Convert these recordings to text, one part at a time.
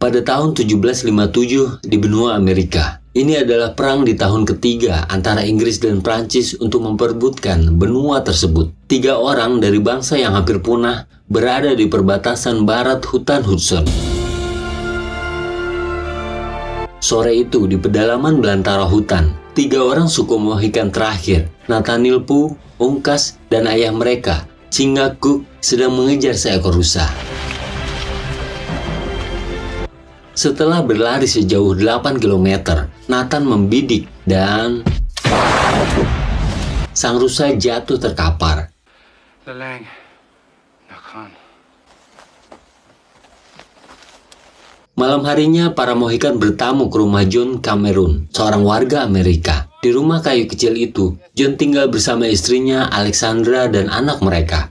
Pada tahun 1757 di benua Amerika. Ini adalah perang di tahun ketiga antara Inggris dan Prancis untuk memperebutkan benua tersebut. 3 orang dari bangsa yang hampir punah berada di perbatasan barat hutan Hudson. Sore itu di pedalaman belantara hutan, 3 orang suku Mohikan terakhir, Nathaniel Pu, Uncas, dan ayah mereka, Chingachgook, sedang mengejar seekor rusa. Setelah berlari sejauh 8 km, Nathan membidik dan sang rusa jatuh terkapar. Malam harinya, para Mohikan bertamu ke rumah John Cameron, seorang warga Amerika. Di rumah kayu kecil itu, John tinggal bersama istrinya, Alexandra, dan anak mereka.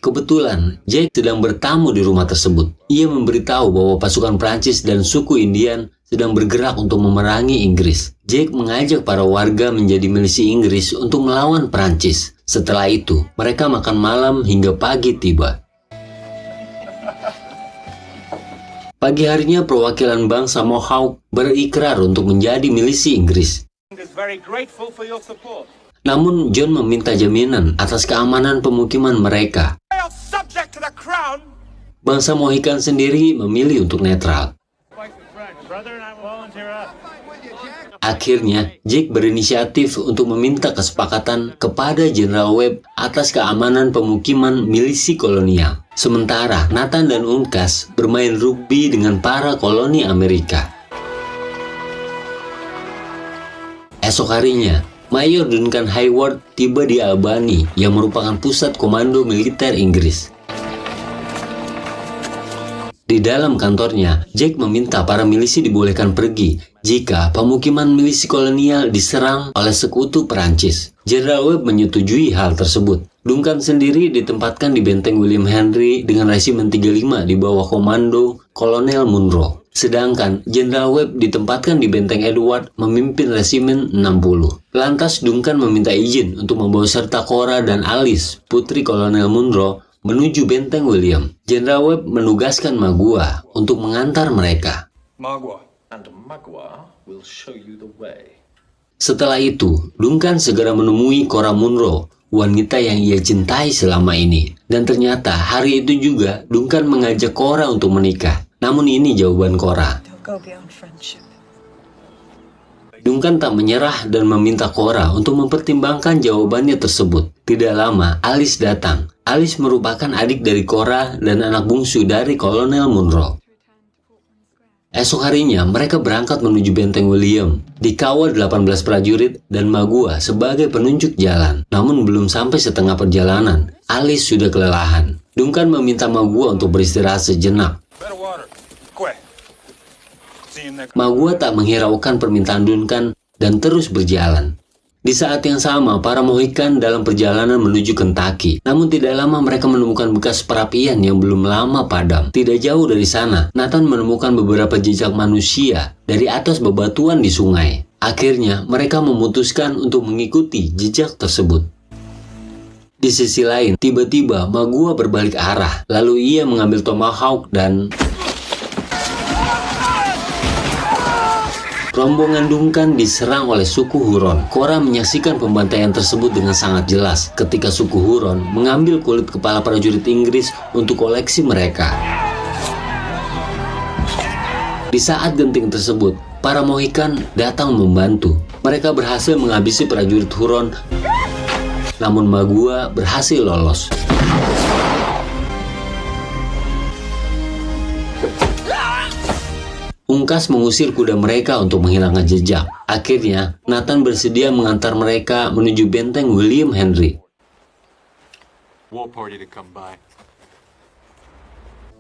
Kebetulan, Jack sedang bertamu di rumah tersebut. Ia memberitahu bahwa pasukan Prancis dan suku Indian sedang bergerak untuk memerangi Inggris. Jack mengajak para warga menjadi milisi Inggris untuk melawan Prancis. Setelah itu, mereka makan malam hingga pagi tiba. Pagi harinya, perwakilan bangsa Mohawk berikrar untuk menjadi milisi Inggris. Namun, John meminta jaminan atas keamanan pemukiman mereka. Bangsa Mohikan sendiri memilih untuk netral. Akhirnya, Jack berinisiatif untuk meminta kesepakatan kepada Jenderal Webb atas keamanan pemukiman milisi kolonial. Sementara, Nathan dan Uncas bermain rugby dengan para koloni Amerika. Esok harinya, Mayor Duncan Hayward tiba di Albany yang merupakan pusat komando militer Inggris. Di dalam kantornya, Jack meminta para milisi dibolehkan pergi jika pemukiman milisi kolonial diserang oleh sekutu Perancis. Jenderal Webb menyetujui hal tersebut. Duncan sendiri ditempatkan di benteng William Henry dengan resimen 35 di bawah komando Kolonel Munro. Sedangkan Jenderal Webb ditempatkan di benteng Edward memimpin resimen 60. Lantas Duncan meminta izin untuk membawa serta Cora dan Alice, putri Kolonel Munro, menuju benteng William. Jenderal Webb menugaskan Magua untuk mengantar mereka. Setelah itu, Duncan segera menemui Cora Munro, wanita yang ia cintai selama ini. Dan ternyata hari itu juga Duncan mengajak Cora untuk menikah. Namun ini jawaban Cora. Duncan tak menyerah dan meminta Cora untuk mempertimbangkan jawabannya tersebut. Tidak lama, Alice datang. Alice merupakan adik dari Cora dan anak bungsu dari Kolonel Munro. Esok harinya, mereka berangkat menuju benteng William, dikawal 18 prajurit dan Magua sebagai penunjuk jalan. Namun belum sampai setengah perjalanan, Alice sudah kelelahan. Duncan meminta Magua untuk beristirahat sejenak. Magua tak menghiraukan permintaan Duncan dan terus berjalan. Di saat yang sama, para Mohikan dalam perjalanan menuju Kentucky. Namun tidak lama mereka menemukan bekas perapian yang belum lama padam. Tidak jauh dari sana, Nathan menemukan beberapa jejak manusia dari atas bebatuan di sungai. Akhirnya, mereka memutuskan untuk mengikuti jejak tersebut. Di sisi lain, tiba-tiba Magua berbalik arah. Lalu ia mengambil tomahawk dan rombongan Duncan diserang oleh suku Huron. Cora menyaksikan pembantaian tersebut dengan sangat jelas ketika suku Huron mengambil kulit kepala prajurit Inggris untuk koleksi mereka. Di saat genting tersebut, para Mohikan datang membantu. Mereka berhasil menghabisi prajurit Huron, namun Magua berhasil lolos. Uncas mengusir kuda mereka untuk menghilangkan jejak. Akhirnya, Nathan bersedia mengantar mereka menuju benteng William Henry. war party to come by.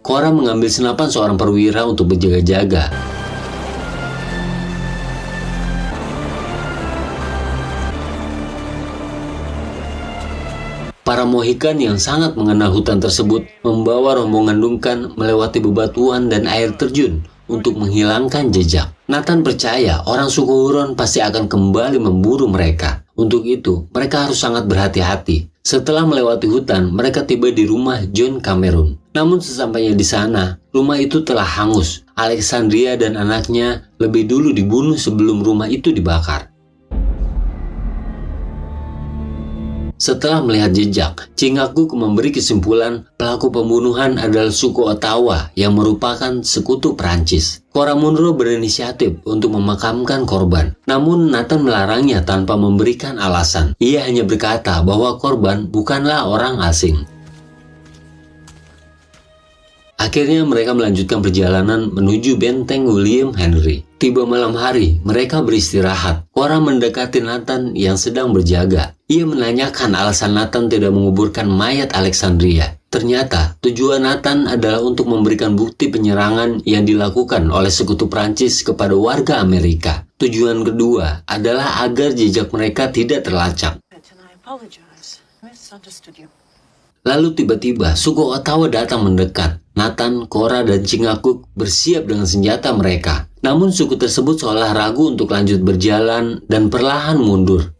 Cora mengambil senapan seorang perwira untuk berjaga-jaga. Para Mohikan yang sangat mengenal hutan tersebut membawa rombongan Duncan melewati bebatuan dan air terjun untuk menghilangkan jejak. Nathan percaya orang suku Huron pasti akan kembali memburu mereka. Untuk itu, mereka harus sangat berhati-hati. Setelah melewati hutan, mereka tiba di rumah John Cameron. Namun sesampainya di sana, rumah itu telah hangus. Alexandria dan anaknya lebih dulu dibunuh sebelum rumah itu dibakar. Setelah melihat jejak, Chingachgook memberi kesimpulan pelaku pembunuhan adalah suku Ottawa yang merupakan sekutu Prancis. Cora Munro berinisiatif untuk memakamkan korban, namun Nathan melarangnya tanpa memberikan alasan. Ia hanya berkata bahwa korban bukanlah orang asing. Akhirnya mereka melanjutkan perjalanan menuju benteng William Henry. Tiba malam hari, mereka beristirahat. Cora mendekati Nathan yang sedang berjaga. Ia menanyakan alasan Nathan tidak menguburkan mayat Alexandria. Ternyata, tujuan Nathan adalah untuk memberikan bukti penyerangan yang dilakukan oleh sekutu Prancis kepada warga Amerika. Tujuan kedua adalah agar jejak mereka tidak terlacak. Lalu tiba-tiba suku Ottawa datang mendekat. Nathan, Cora, dan Chingachgook bersiap dengan senjata mereka. Namun suku tersebut seolah ragu untuk lanjut berjalan dan perlahan mundur.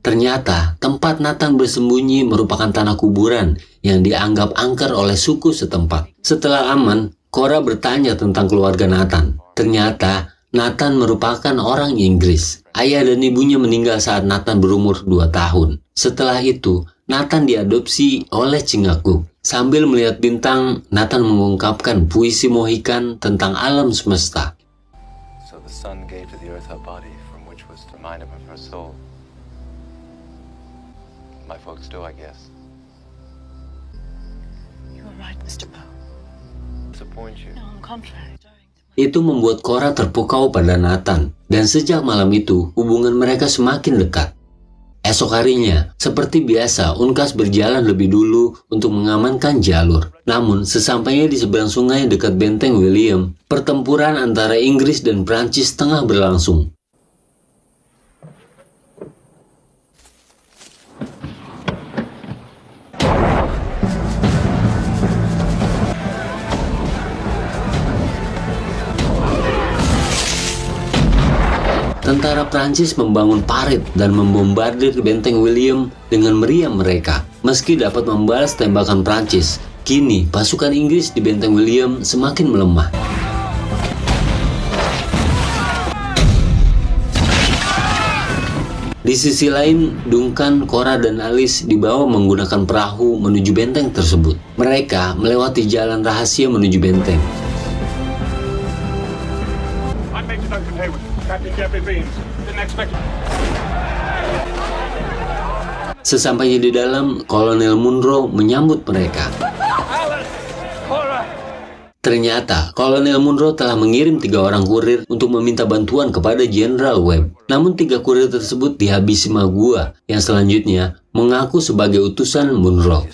Ternyata tempat Nathan bersembunyi merupakan tanah kuburan yang dianggap angker oleh suku setempat. Setelah aman, Cora bertanya tentang keluarga Nathan. Ternyata Nathan merupakan orang Inggris. Ayah dan ibunya meninggal saat Nathan berumur 2 tahun. Setelah itu, Nathan diadopsi oleh Chingachgook. Sambil melihat bintang, Nathan mengungkapkan puisi Mohikan tentang alam semesta. So the sun gave to the earth her body, from which was to remind him of her soul. My folks do, I guess. You were right, Mr. Poe. Disappoint you? No, on the contrary. Itu membuat Cora terpukau pada Nathan, dan sejak malam itu hubungan mereka semakin dekat. Esok harinya, seperti biasa, UNCAS berjalan lebih dulu untuk mengamankan jalur. Namun, sesampainya di seberang sungai dekat benteng William, pertempuran antara Inggris dan Prancis tengah berlangsung. Tentara Prancis membangun parit dan membombardir benteng William dengan meriam mereka. Meski dapat membalas tembakan Prancis, kini pasukan Inggris di benteng William semakin melemah. Di sisi lain, Duncan, Cora, dan Alice dibawa menggunakan perahu menuju benteng tersebut. Mereka melewati jalan rahasia menuju benteng. Sesampainya di dalam, Kolonel Munro menyambut mereka. Ternyata, Kolonel Munro telah mengirim 3 orang kurir untuk meminta bantuan kepada Jenderal Webb. Namun 3 kurir tersebut dihabisi Magua, yang selanjutnya mengaku sebagai utusan Munro.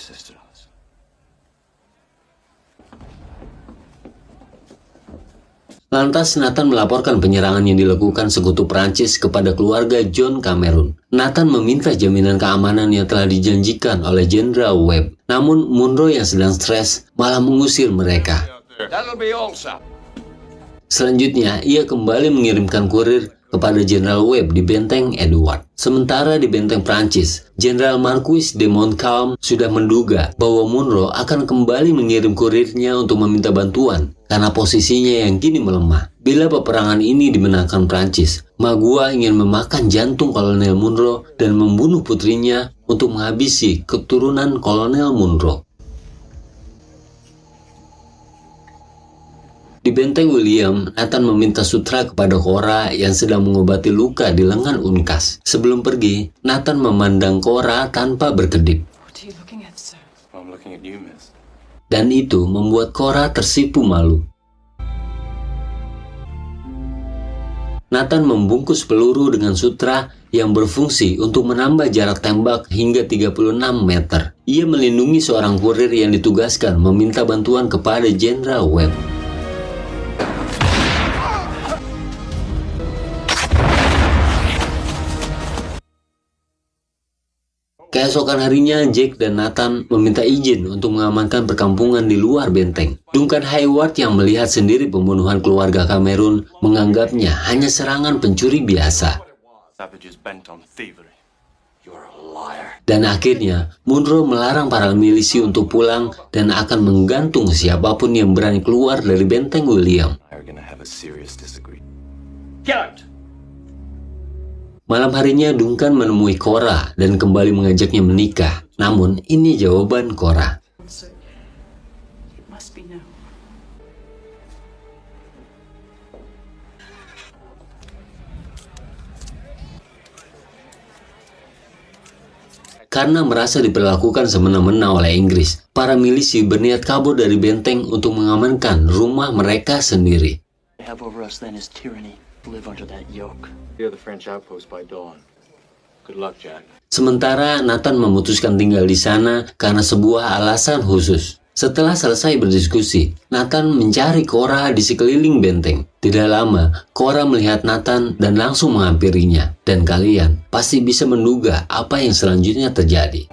Lantas Nathan melaporkan penyerangan yang dilakukan sekutu Prancis kepada keluarga John Cameron. Nathan meminta jaminan keamanan yang telah dijanjikan oleh Jenderal Webb. Namun Munro yang sedang stres malah mengusir mereka. Selanjutnya, ia kembali mengirimkan kurir kepada Jenderal Webb di benteng Edward. Sementara di benteng Prancis, Jenderal Marquis de Montcalm sudah menduga bahwa Munro akan kembali mengirim kurirnya untuk meminta bantuan karena posisinya yang kini melemah. Bila peperangan ini dimenangkan Prancis, Magua ingin memakan jantung Kolonel Munro dan membunuh putrinya untuk menghabisi keturunan Kolonel Munro. Di benteng William, Nathan meminta sutra kepada Cora yang sedang mengobati luka di lengan UNCAS. Sebelum pergi, Nathan memandang Cora tanpa berkedip. Dan itu membuat Cora tersipu malu. Nathan membungkus peluru dengan sutra yang berfungsi untuk menambah jarak tembak hingga 36 meter. Ia melindungi seorang kurir yang ditugaskan meminta bantuan kepada Jenderal Webb. Keesokan harinya, Jack dan Nathan meminta izin untuk mengamankan perkampungan di luar benteng. Duncan Hayward yang melihat sendiri pembunuhan keluarga Cameron menganggapnya hanya serangan pencuri biasa. Savages bent on thievery. You're a liar. Dan akhirnya, Munro melarang para milisi untuk pulang dan akan menggantung siapapun yang berani keluar dari benteng William. We're gonna have a serious disagreement. Malam harinya, Duncan menemui Cora dan kembali mengajaknya menikah. Namun, ini jawaban Cora. So, it must be now. Karena merasa diperlakukan semena-mena oleh Inggris, para milisi berniat kabur dari benteng untuk mengamankan rumah mereka sendiri. Have over us then is tyranny. Live under that yoke. Clear the French outpost by dawn. Good luck, Jack. Sementara Nathan memutuskan tinggal di sana karena sebuah alasan khusus. Setelah selesai berdiskusi, Nathan mencari Cora di sekeliling benteng. Tidak lama, Cora melihat Nathan dan langsung menghampirinya. Dan kalian pasti bisa menduga apa yang selanjutnya terjadi.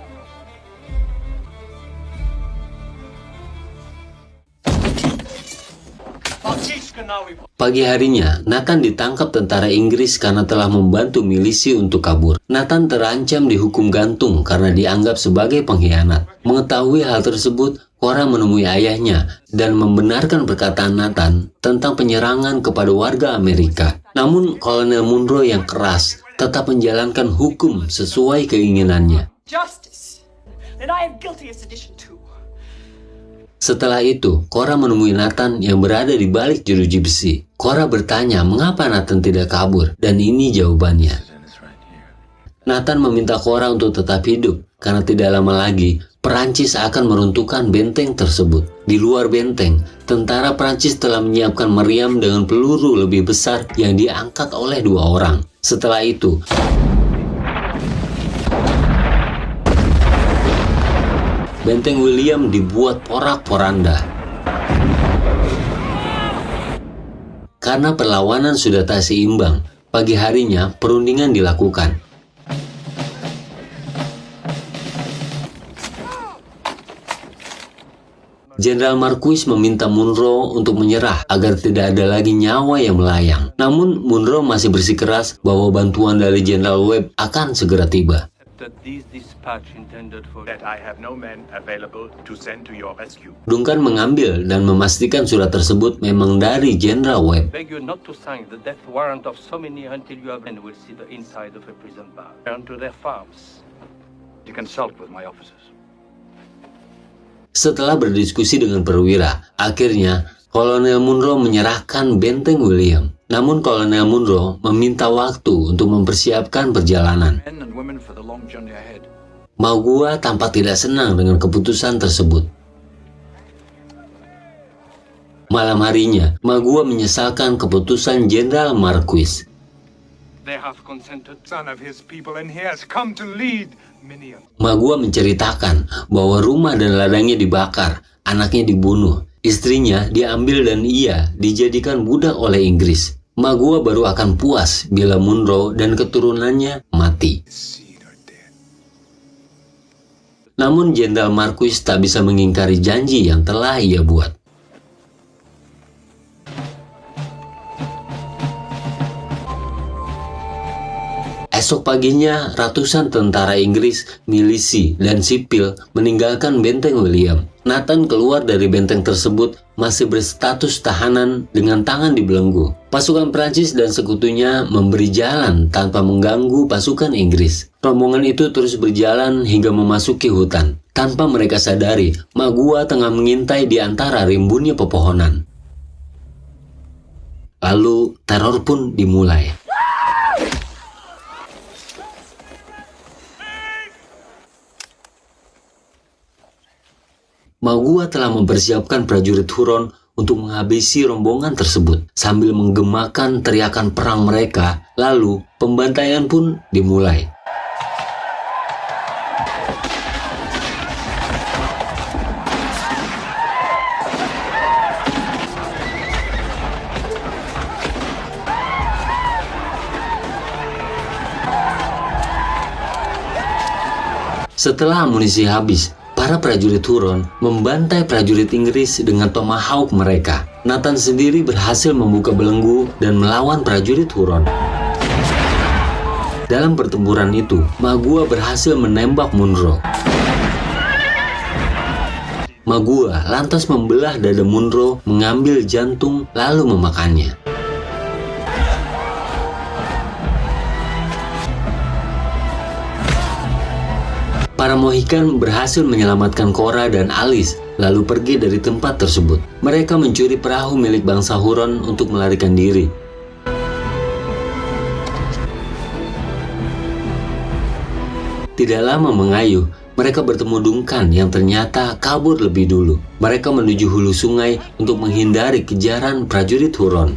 Pagi harinya, Nathan ditangkap tentara Inggris karena telah membantu milisi untuk kabur. Nathan terancam dihukum gantung karena dianggap sebagai pengkhianat. Mengetahui hal tersebut, Cora menemui ayahnya dan membenarkan perkataan Nathan tentang penyerangan kepada warga Amerika. Namun, Kolonel Munro yang keras tetap menjalankan hukum sesuai keinginannya. Justice! Then I am guilty of sedition too. Setelah itu, Cora menemui Nathan yang berada di balik jeruji besi. Cora bertanya mengapa Nathan tidak kabur, dan ini jawabannya. It's right here. Nathan meminta Cora untuk tetap hidup, karena tidak lama lagi, Perancis akan meruntuhkan benteng tersebut. Di luar benteng, tentara Perancis telah menyiapkan meriam dengan peluru lebih besar yang diangkat oleh 2 orang. Setelah itu, benteng William dibuat porak-poranda. Karena perlawanan sudah tak seimbang, pagi harinya perundingan dilakukan. Jenderal Marquis meminta Munro untuk menyerah agar tidak ada lagi nyawa yang melayang. Namun Munro masih bersikeras bahwa bantuan dari Jenderal Webb akan segera tiba. That these dispatch intended for that I have no men available to send to your rescue. Duncan mengambil dan memastikan surat tersebut memang dari Jenderal Webb. beg you not to sign the death warrant of so many until you have and will see the inside of a prison bar. Turn to their farms. To consult with my officers. Setelah berdiskusi dengan perwira, akhirnya Kolonel Munro menyerahkan benteng William. Namun Kolonel Munro meminta waktu untuk mempersiapkan perjalanan. Men and women for the long journey ahead. Magua tampak tidak senang dengan keputusan tersebut. Malam harinya, Magua menyesalkan keputusan Jenderal Marquis. They have consented. Son of his people, and he has come to lead many of them. Magua menceritakan bahwa rumah dan ladangnya dibakar, anaknya dibunuh, istrinya diambil dan ia dijadikan budak oleh Inggris. Magua baru akan puas bila Munro dan keturunannya mati. Seed are dead. Namun Jenderal Marquis tak bisa mengingkari janji yang telah ia buat. Esok paginya, ratusan tentara Inggris, milisi, dan sipil meninggalkan benteng William. Nathan keluar dari benteng tersebut masih berstatus tahanan dengan tangan dibelenggu. Pasukan Prancis dan sekutunya memberi jalan tanpa mengganggu pasukan Inggris. Rombongan itu terus berjalan hingga memasuki hutan. Tanpa mereka sadari, Magua tengah mengintai di antara rimbunnya pepohonan. Lalu teror pun dimulai. Magua telah mempersiapkan prajurit Huron untuk menghabisi rombongan tersebut sambil menggemakan teriakan perang mereka. Lalu pembantaian pun dimulai. Setelah amunisi habis, para prajurit Huron membantai prajurit Inggris dengan tomahawk mereka. Nathan sendiri berhasil membuka belenggu dan melawan prajurit Huron. Dalam pertempuran itu, Magua berhasil menembak Munro. Magua lantas membelah dada Munro, mengambil jantung, lalu memakannya. Para Mohikan berhasil menyelamatkan Korra dan Alice, lalu pergi dari tempat tersebut. Mereka mencuri perahu milik bangsa Huron untuk melarikan diri. Tidak lama mengayuh, mereka bertemu Duncan yang ternyata kabur lebih dulu. Mereka menuju hulu sungai untuk menghindari kejaran prajurit Huron.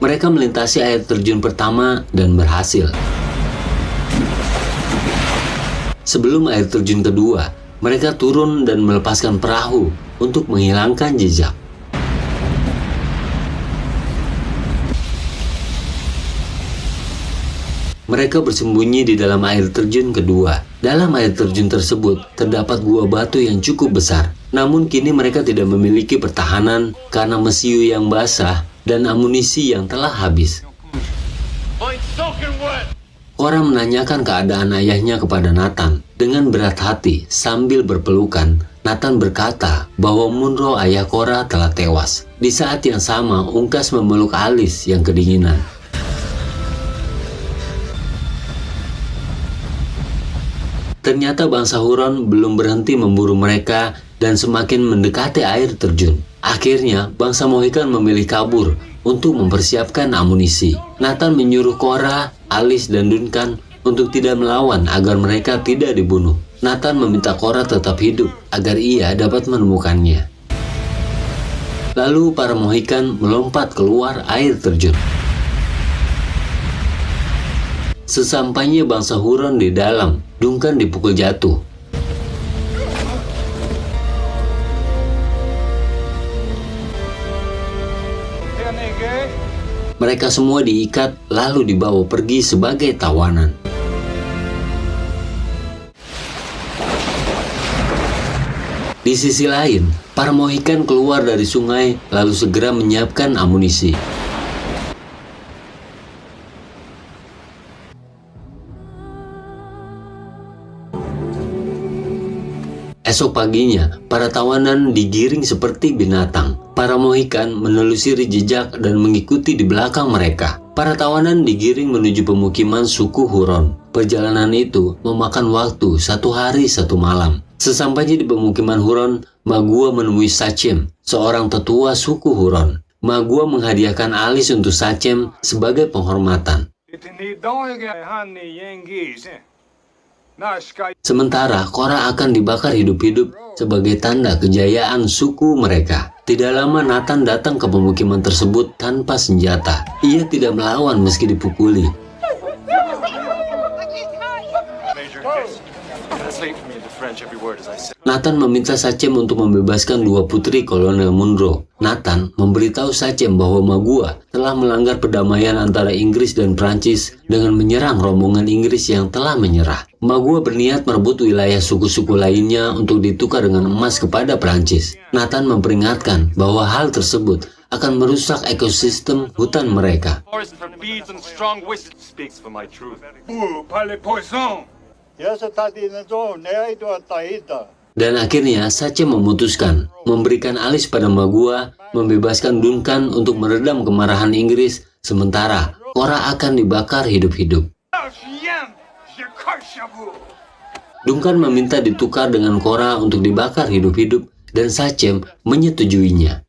Mereka melintasi air terjun pertama dan berhasil. Sebelum air terjun kedua, mereka turun dan melepaskan perahu untuk menghilangkan jejak. Mereka bersembunyi di dalam air terjun kedua. Dalam air terjun tersebut terdapat gua batu yang cukup besar. Namun kini mereka tidak memiliki pertahanan karena mesiu yang basah dan amunisi yang telah habis. Korra menanyakan keadaan ayahnya kepada Nathan. Dengan berat hati sambil berpelukan, Nathan berkata bahwa Munro ayah Korra telah tewas. Di saat yang sama, Ungkas memeluk Alice yang kedinginan. Ternyata bangsa Huron belum berhenti memburu mereka dan semakin mendekati air terjun. Akhirnya, bangsa Mohikan memilih kabur untuk mempersiapkan amunisi. Nathan menyuruh Korra, Alice, dan Duncan untuk tidak melawan agar mereka tidak dibunuh. Nathan meminta Korra tetap hidup agar ia dapat menemukannya. Lalu para Mohikan melompat keluar air terjun. Sesampainya bangsa Huron di dalam, Duncan dipukul jatuh. Mereka semua diikat lalu dibawa pergi sebagai tawanan. Di sisi lain, para Mohikan keluar dari sungai lalu segera menyiapkan amunisi. Esok paginya, para tawanan digiring seperti binatang. Para Mohikan menelusuri jejak dan mengikuti di belakang mereka. Para tawanan digiring menuju pemukiman suku Huron. Perjalanan itu memakan waktu 1 hari 1 malam. Sesampainya di pemukiman Huron, Magua menemui Sachem, seorang tetua suku Huron. Magua menghadiahkan Alice untuk Sachem sebagai penghormatan. Sementara Korra akan dibakar hidup-hidup sebagai tanda kejayaan suku mereka. Tidak lama Nathan datang ke pemukiman tersebut tanpa senjata. Ia tidak melawan meski dipukuli. Nathan meminta Sachem untuk membebaskan 2 putri Kolonel Munro. Nathan memberitahu Sachem bahwa Magua telah melanggar perdamaian antara Inggris dan Prancis dengan menyerang rombongan Inggris yang telah menyerah. Magua berniat merebut wilayah suku-suku lainnya untuk ditukar dengan emas kepada Prancis. Nathan memperingatkan bahwa hal tersebut akan merusak ekosistem hutan mereka. Dan akhirnya Sachem memutuskan memberikan Alice pada Magua, membebaskan Duncan untuk meredam kemarahan Inggris, sementara Korra akan dibakar hidup-hidup. Duncan meminta ditukar dengan Korra untuk dibakar hidup-hidup dan Sachem menyetujuinya.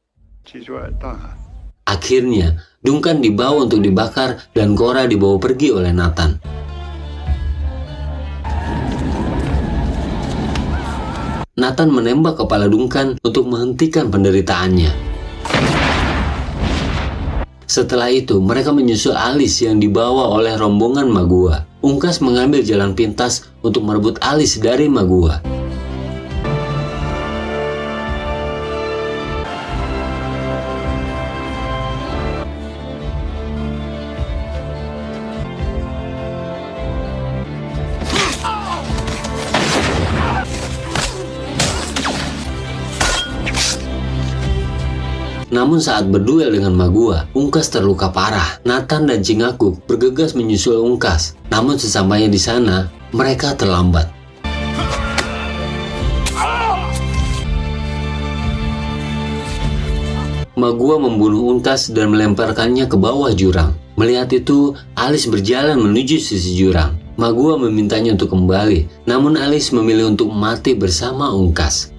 Akhirnya Duncan dibawa untuk dibakar dan Korra dibawa pergi oleh Nathan. Nathan menembak kepala Duncan untuk menghentikan penderitaannya. Setelah itu, mereka menyusul Alice yang dibawa oleh rombongan Magua. Ungkas mengambil jalan pintas untuk merebut Alice dari Magua. Namun saat berduel dengan Magua, Ungkas terluka parah. Nathan dan Cingakuk bergegas menyusul Ungkas. Namun sesampainya di sana, mereka terlambat. Magua membunuh Ungkas dan melemparkannya ke bawah jurang. Melihat itu, Alice berjalan menuju sisi jurang. Magua memintanya untuk kembali, namun Alice memilih untuk mati bersama Ungkas.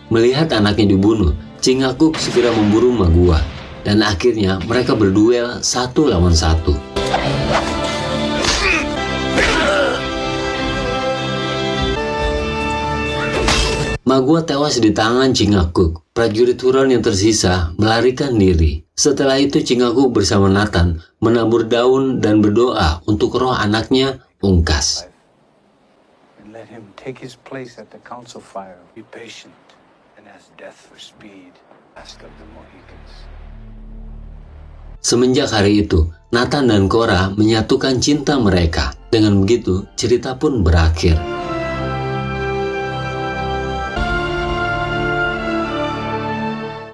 Melihat anaknya dibunuh, Cingakuk segera memburu Magua, dan akhirnya mereka berduel 1 lawan 1. Magua tewas di tangan Cingakuk. Prajurit Huron yang tersisa melarikan diri. Setelah itu Cingakuk bersama Nathan menabur daun dan berdoa untuk roh anaknya Ungkas. And let him take his place at the council fire. Be patient, and as death for speed, ask of the Mohicans. Semenjak hari itu, Nathan dan Korra menyatukan cinta mereka. Dengan begitu, cerita pun berakhir.